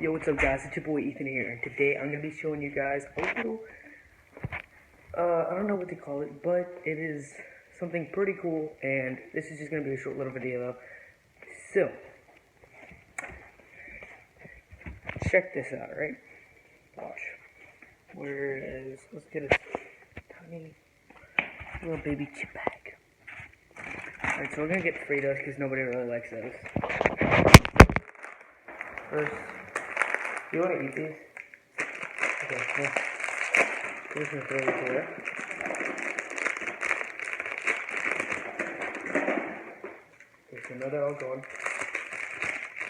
Yo, what's up guys, it's your boy Ethan here, and today I'm going to be showing you guys a little, I don't know what to call it, but it is something pretty cool, and this is just going to be a short little video though. So, check this out, right? Watch. Let's get a tiny little baby chip bag. Alright, so we're going to get Fritos because nobody really likes those. First, you want to eat these? Okay, well, I'm just going to throw these away. Okay, so now they're all gone.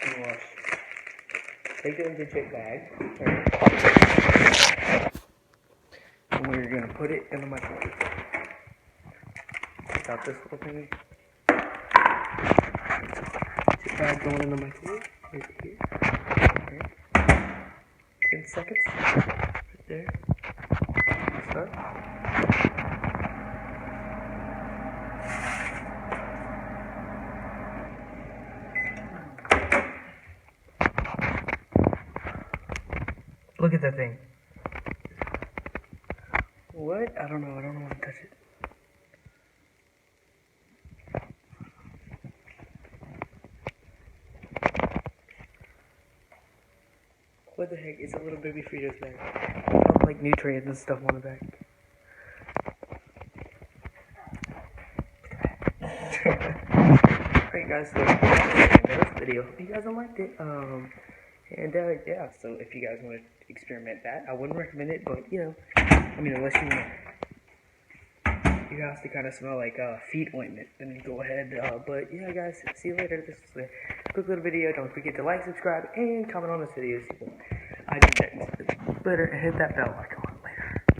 And watch. Take it into the chip bag. Right. And we're going to put it in the microwave. Stop this little thing. Chip bag going in the microwave. Right here. Okay. 10 seconds. Right there. Start. Look at that thing. What? I don't know how to touch it. What the heck? It's a little baby Fritos bag. Like nutrients and stuff on the back. Alright guys, so this video. Hope you guys liked it. Yeah, so if you guys want to experiment that, I wouldn't recommend it, but you know, I mean, unless you want your house to kind of smell like feet ointment, then go ahead. But yeah, guys, see you later. This was a quick little video. Don't forget to like, subscribe, and comment on this video. I do that. Later, and hit that bell icon.